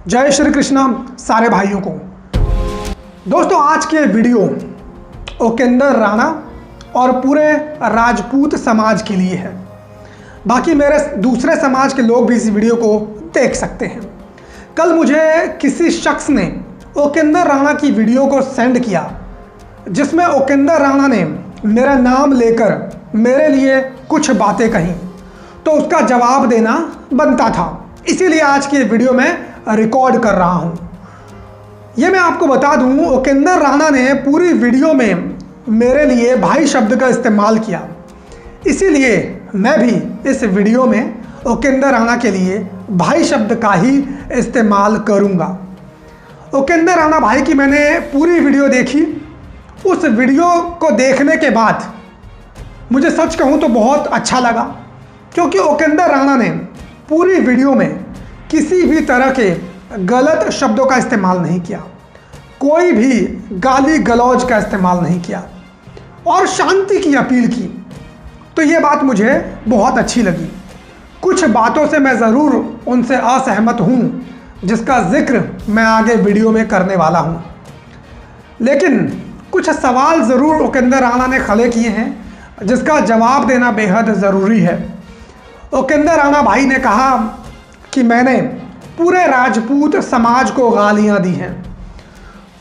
जय श्री कृष्णा सारे भाइयों को। दोस्तों, आज के वीडियो उपेंद्र राणा और पूरे राजपूत समाज के लिए है। बाकी मेरे दूसरे समाज के लोग भी इस वीडियो को देख सकते हैं। कल मुझे किसी शख्स ने उपेंद्र राणा की वीडियो को सेंड किया, जिसमें उपेंद्र राणा ने मेरा नाम लेकर मेरे लिए कुछ बातें कही, तो उसका जवाब देना बनता था। इसीलिए आज की वीडियो में रिकॉर्ड कर रहा हूं। ये मैं आपको बता दूं, उपेंद्र राणा ने पूरी वीडियो में मेरे लिए भाई शब्द का इस्तेमाल किया। इसीलिए मैं भी इस वीडियो में उपेंद्र राणा के लिए भाई शब्द का ही इस्तेमाल करूंगा। उपेंद्र राणा भाई की मैंने पूरी वीडियो देखी। उस वीडियो को देखने के बाद मुझे सच कहूं तो बहुत अच्छा लगा, क्योंकि उपेंद्र राणा ने पूरी वीडियो में किसी भी तरह के गलत शब्दों का इस्तेमाल नहीं किया, कोई भी गाली गलौज का इस्तेमाल नहीं किया और शांति की अपील की। तो ये बात मुझे बहुत अच्छी लगी। कुछ बातों से मैं ज़रूर उनसे असहमत हूँ, जिसका जिक्र मैं आगे वीडियो में करने वाला हूँ। लेकिन कुछ सवाल ज़रूर उपेंद्र राणा ने खड़े किए हैं, जिसका जवाब देना बेहद ज़रूरी है। उपेंद्र राणा भाई ने कहा कि मैंने पूरे राजपूत समाज को गालियां दी हैं।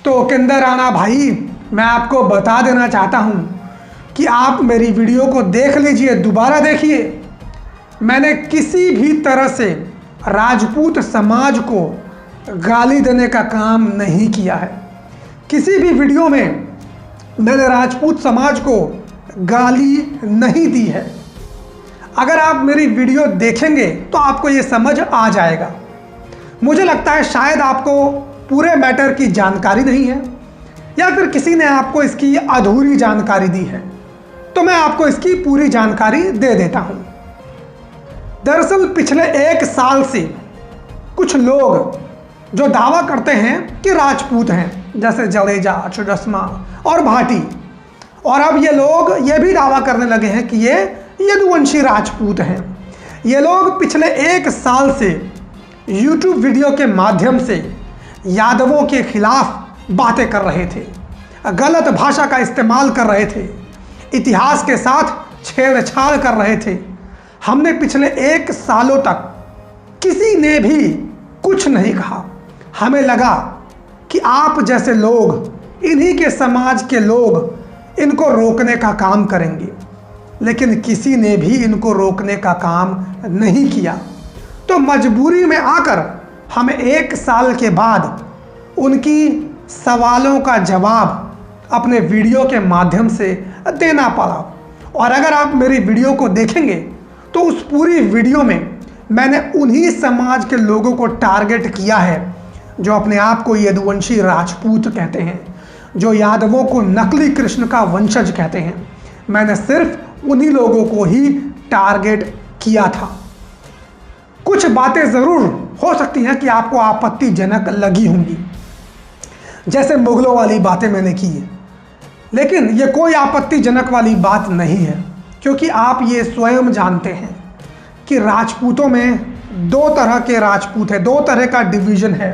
तो उपेंद्र राणा भाई, मैं आपको बता देना चाहता हूं कि आप मेरी वीडियो को देख लीजिए, दोबारा देखिए। मैंने किसी भी तरह से राजपूत समाज को गाली देने का काम नहीं किया है। किसी भी वीडियो में मैंने राजपूत समाज को गाली नहीं दी है। अगर आप मेरी वीडियो देखेंगे तो आपको ये समझ आ जाएगा। मुझे लगता है शायद आपको पूरे मैटर की जानकारी नहीं है, या फिर किसी ने आपको इसकी अधूरी जानकारी दी है। तो मैं आपको इसकी पूरी जानकारी दे देता हूँ। दरअसल पिछले 1 साल से कुछ लोग जो दावा करते हैं कि राजपूत हैं, जैसे जडेजा, चुड़समा और भाटी, और अब ये लोग ये भी दावा करने लगे हैं कि ये यदुवंशी राजपूत हैं। ये लोग पिछले 1 साल से YouTube वीडियो के माध्यम से यादवों के खिलाफ बातें कर रहे थे, गलत भाषा का इस्तेमाल कर रहे थे, इतिहास के साथ छेड़छाड़ कर रहे थे। हमने पिछले 1 सालों तक किसी ने भी कुछ नहीं कहा। हमें लगा कि आप जैसे लोग, इन्हीं के समाज के लोग इनको रोकने का काम करेंगे, लेकिन किसी ने भी इनको रोकने का काम नहीं किया। तो मजबूरी में आकर हमें 1 साल के बाद उनकी सवालों का जवाब अपने वीडियो के माध्यम से देना पड़ा। और अगर आप मेरी वीडियो को देखेंगे तो उस पूरी वीडियो में मैंने उन्हीं समाज के लोगों को टारगेट किया है जो अपने आप को यदुवंशी राजपूत कहते हैं, जो यादवों को नकली कृष्ण का वंशज कहते हैं। मैंने सिर्फ उन्हीं लोगों को ही टारगेट किया था। कुछ बातें ज़रूर हो सकती हैं कि आपको आपत्तिजनक लगी होंगी, जैसे मुगलों वाली बातें मैंने की है, लेकिन ये कोई आपत्तिजनक वाली बात नहीं है, क्योंकि आप ये स्वयं जानते हैं कि राजपूतों में 2 तरह के राजपूत हैं, 2 तरह का डिवीज़न है।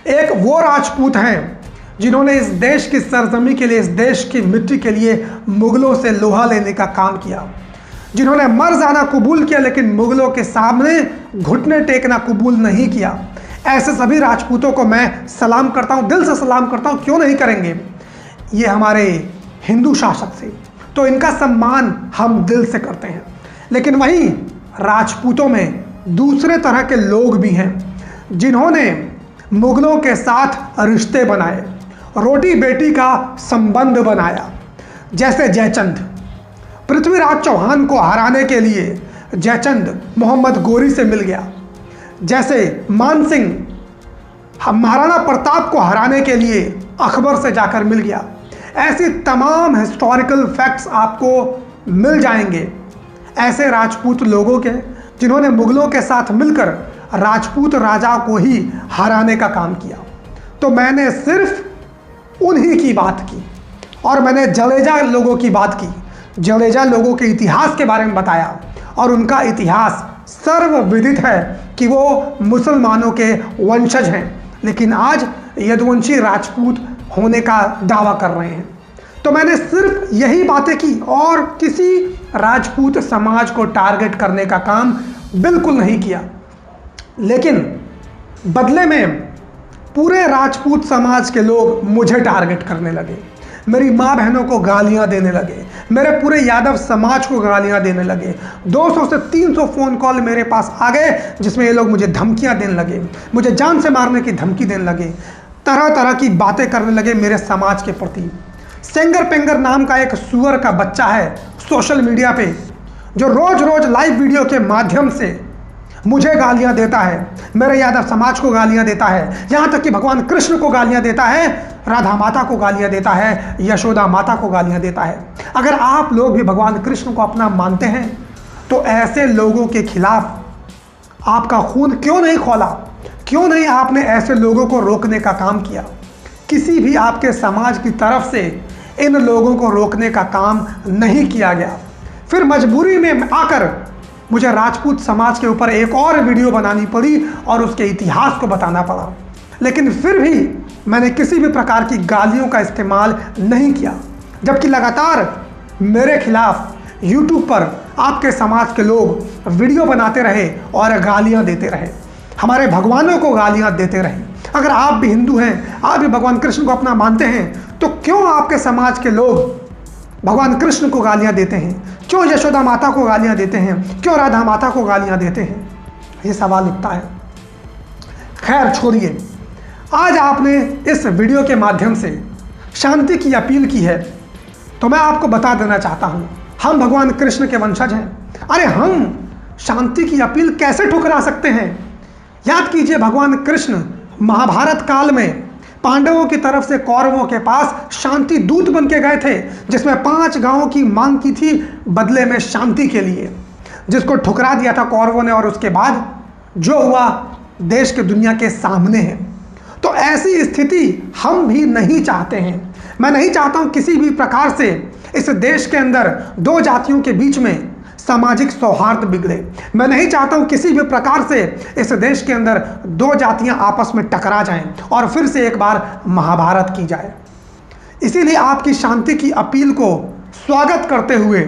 एक वो राजपूत हैं जिन्होंने इस देश की सरजमी के लिए, इस देश की मिट्टी के लिए मुगलों से लोहा लेने का काम किया, जिन्होंने मर जाना कबूल किया, लेकिन मुगलों के सामने घुटने टेकना कबूल नहीं किया। ऐसे सभी राजपूतों को मैं सलाम करता हूँ, दिल से सलाम करता हूँ। क्यों नहीं करेंगे? ये हमारे हिंदू शासक थे, तो इनका सम्मान हम दिल से करते हैं। लेकिन वहीं राजपूतों में दूसरे तरह के लोग भी हैं, जिन्होंने मुगलों के साथ रिश्ते बनाए, रोटी बेटी का संबंध बनाया। जैसे जयचंद, पृथ्वीराज चौहान को हराने के लिए जयचंद मोहम्मद गोरी से मिल गया। जैसे मानसिंह महाराणा प्रताप को हराने के लिए अकबर से जाकर मिल गया। ऐसी तमाम हिस्टोरिकल फैक्ट्स आपको मिल जाएंगे ऐसे राजपूत लोगों के, जिन्होंने मुगलों के साथ मिलकर राजपूत राजा को ही हराने का काम किया। तो मैंने सिर्फ उन्हीं की बात की, और मैंने जडेजा लोगों की बात की, जडेजा लोगों के इतिहास के बारे में बताया, और उनका इतिहास सर्वविदित है कि वो मुसलमानों के वंशज हैं, लेकिन आज यदुवंशी राजपूत होने का दावा कर रहे हैं। तो मैंने सिर्फ यही बातें की और किसी राजपूत समाज को टारगेट करने का काम बिल्कुल नहीं किया, लेकिन बदले में पूरे राजपूत समाज के लोग मुझे टारगेट करने लगे, मेरी माँ बहनों को गालियाँ देने लगे, मेरे पूरे यादव समाज को गालियाँ देने लगे। 200 से 300 फ़ोन कॉल मेरे पास आ गए जिसमें ये लोग मुझे धमकियाँ देने लगे, मुझे जान से मारने की धमकी देने लगे, तरह तरह की बातें करने लगे मेरे समाज के प्रति। सेंगर पेंगर नाम का एक सुअर का बच्चा है सोशल मीडिया पे, जो रोज़ रोज़ लाइव वीडियो के माध्यम से मुझे गालियां देता है, मेरे यादव समाज को गालियां देता है, यहाँ तक कि भगवान कृष्ण को गालियां देता है, राधा माता को गालियां देता है, यशोदा माता को गालियां देता है। अगर आप लोग भी भगवान कृष्ण को अपना मानते हैं तो ऐसे लोगों के खिलाफ आपका खून क्यों नहीं खौला? क्यों नहीं आपने ऐसे लोगों को रोकने का काम किया? किसी भी आपके समाज की तरफ से इन लोगों को रोकने का काम नहीं किया गया। फिर मजबूरी में आकर मुझे राजपूत समाज के ऊपर एक और वीडियो बनानी पड़ी और उसके इतिहास को बताना पड़ा, लेकिन फिर भी मैंने किसी भी प्रकार की गालियों का इस्तेमाल नहीं किया, जबकि लगातार मेरे खिलाफ YouTube पर आपके समाज के लोग वीडियो बनाते रहे और गालियां देते रहे, हमारे भगवानों को गालियां देते रहे। अगर आप भी हिंदू हैं, आप भी भगवान कृष्ण को अपना मानते हैं, तो क्यों आपके समाज के लोग भगवान कृष्ण को गालियां देते हैं? क्यों यशोदा माता को गालियां देते हैं? क्यों राधा माता को गालियां देते हैं? ये सवाल उठता है। खैर छोड़िए, आज आपने इस वीडियो के माध्यम से शांति की अपील की है, तो मैं आपको बता देना चाहता हूं, हम भगवान कृष्ण के वंशज हैं। अरे हम शांति की अपील कैसे ठुकरा सकते हैं? याद कीजिए, भगवान कृष्ण महाभारत काल में पांडवों की तरफ से कौरवों के पास शांति दूत बन के गए थे, जिसमें 5 गांवों की मांग की थी बदले में शांति के लिए, जिसको ठुकरा दिया था कौरवों ने, और उसके बाद जो हुआ देश के दुनिया के सामने है। तो ऐसी स्थिति हम भी नहीं चाहते हैं। मैं नहीं चाहता हूं किसी भी प्रकार से इस देश के अंदर 2 जातियों के बीच में सामाजिक सौहार्द बिगड़े। मैं नहीं चाहता हूं किसी भी प्रकार से इस देश के अंदर 2 जातियां आपस में टकरा जाएं और फिर से एक बार महाभारत की जाए। इसीलिए आपकी शांति की अपील को स्वागत करते हुए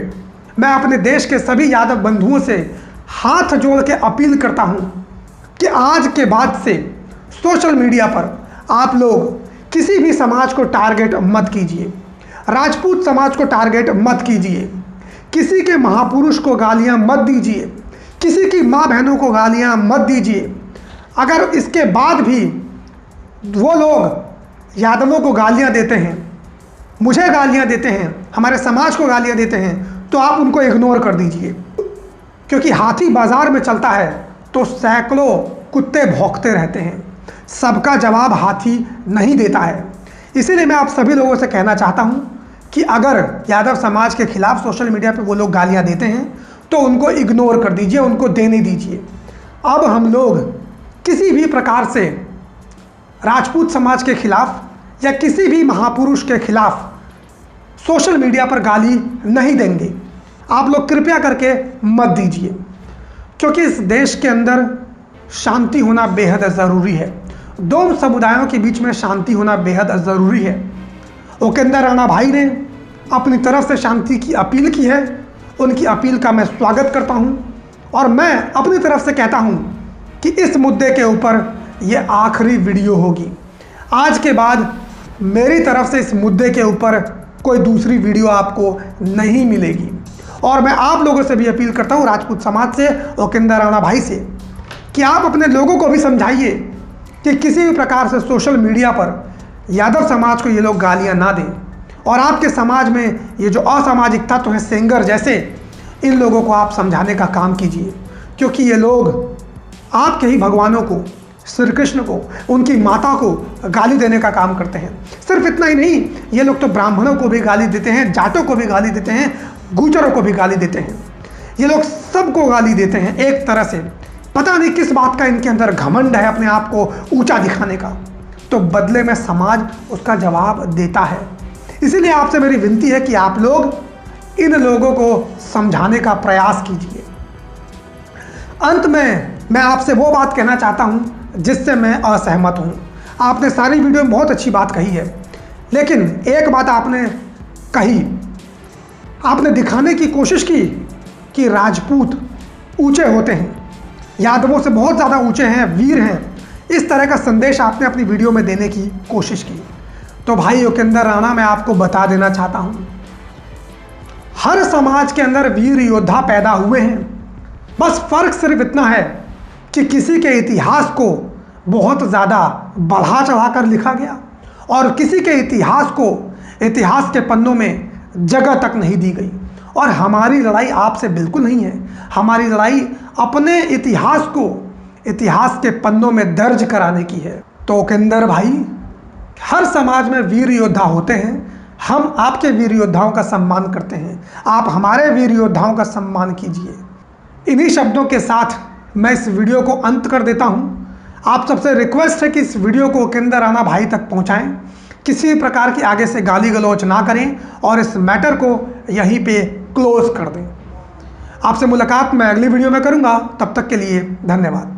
मैं अपने देश के सभी यादव बंधुओं से हाथ जोड़ के अपील करता हूं कि आज के बाद से सोशल मीडिया पर आप लोग किसी भी समाज को टारगेट मत कीजिए, राजपूत समाज को टारगेट मत कीजिए, किसी के महापुरुष को गालियां मत दीजिए, किसी की माँ बहनों को गालियां मत दीजिए। अगर इसके बाद भी वो लोग यादवों को गालियां देते हैं, मुझे गालियां देते हैं, हमारे समाज को गालियां देते हैं, तो आप उनको इग्नोर कर दीजिए, क्योंकि हाथी बाजार में चलता है तो सैकड़ों कुत्ते भौंकते रहते हैं, सबका जवाब हाथी नहीं देता है। इसीलिए मैं आप सभी लोगों से कहना चाहता हूं कि अगर यादव समाज के खिलाफ सोशल मीडिया पे वो लोग गालियां देते हैं तो उनको इग्नोर कर दीजिए, उनको देने दीजिए। अब हम लोग किसी भी प्रकार से राजपूत समाज के खिलाफ या किसी भी महापुरुष के खिलाफ सोशल मीडिया पर गाली नहीं देंगे। आप लोग कृपया करके मत दीजिए, क्योंकि इस देश के अंदर शांति होना बेहद ज़रूरी है। 2 समुदायों के बीच में शांति होना बेहद ज़रूरी है। उपेंद्र राणा भाई ने अपनी तरफ से शांति की अपील की है, उनकी अपील का मैं स्वागत करता हूं, और मैं अपनी तरफ से कहता हूं कि इस मुद्दे के ऊपर ये आखिरी वीडियो होगी। आज के बाद मेरी तरफ से इस मुद्दे के ऊपर कोई दूसरी वीडियो आपको नहीं मिलेगी। और मैं आप लोगों से भी अपील करता हूं, राजपूत समाज से, उपेंद्र राणा भाई से, कि आप अपने लोगों को भी समझाइए कि किसी भी प्रकार से सोशल मीडिया पर यादव समाज को ये लोग गालियां ना दें, और आपके समाज में ये जो असामाजिक तत्व हैं सेंगर जैसे, इन लोगों को आप समझाने का काम कीजिए, क्योंकि ये लोग आपके ही भगवानों को, श्री कृष्ण को, उनकी माता को गाली देने का काम करते हैं। सिर्फ इतना ही नहीं, ये लोग तो ब्राह्मणों को भी गाली देते हैं, जाटों को भी गाली देते हैं, गुजरों को भी गाली देते हैं। ये लोग सबको गाली देते हैं एक तरह से। पता नहीं किस बात का इनके अंदर घमंड है अपने आप को ऊंचा दिखाने का, तो बदले में समाज उसका जवाब देता है। इसीलिए आपसे मेरी विनती है कि आप लोग इन लोगों को समझाने का प्रयास कीजिए। अंत में मैं आपसे वो बात कहना चाहता हूं जिससे मैं असहमत हूं। आपने सारी वीडियो में बहुत अच्छी बात कही है, लेकिन एक बात आपने कही, आपने दिखाने की कोशिश की कि राजपूत ऊंचे होते हैं, यादवों से बहुत ज़्यादा ऊंचे हैं, वीर हैं। इस तरह का संदेश आपने अपनी वीडियो में देने की कोशिश की। तो भाई योगेंद्र राणा, मैं आपको बता देना चाहता हूं, हर समाज के अंदर वीर योद्धा पैदा हुए हैं। बस फर्क सिर्फ इतना है कि किसी के इतिहास को बहुत ज़्यादा बढ़ा चढ़ाकर लिखा गया और किसी के इतिहास को इतिहास के पन्नों में जगह तक नहीं दी गई। और हमारी लड़ाई आपसे बिल्कुल नहीं है। हमारी लड़ाई अपने इतिहास को इतिहास के पन्नों में दर्ज कराने की है। तो योगेंद्र भाई, हर समाज में वीर योद्धा होते हैं। हम आपके वीर योद्धाओं का सम्मान करते हैं, आप हमारे वीर योद्धाओं का सम्मान कीजिए। इन्हीं शब्दों के साथ मैं इस वीडियो को अंत कर देता हूं। आप सबसे रिक्वेस्ट है कि इस वीडियो को योगेंद्र राणा भाई तक पहुंचाएं, किसी भी प्रकार की आगे से गाली गलौज ना करें और इस मैटर को यहीं पे क्लोज कर दें। आपसे मुलाकात मैं अगली वीडियो में करूंगा, तब तक के लिए धन्यवाद।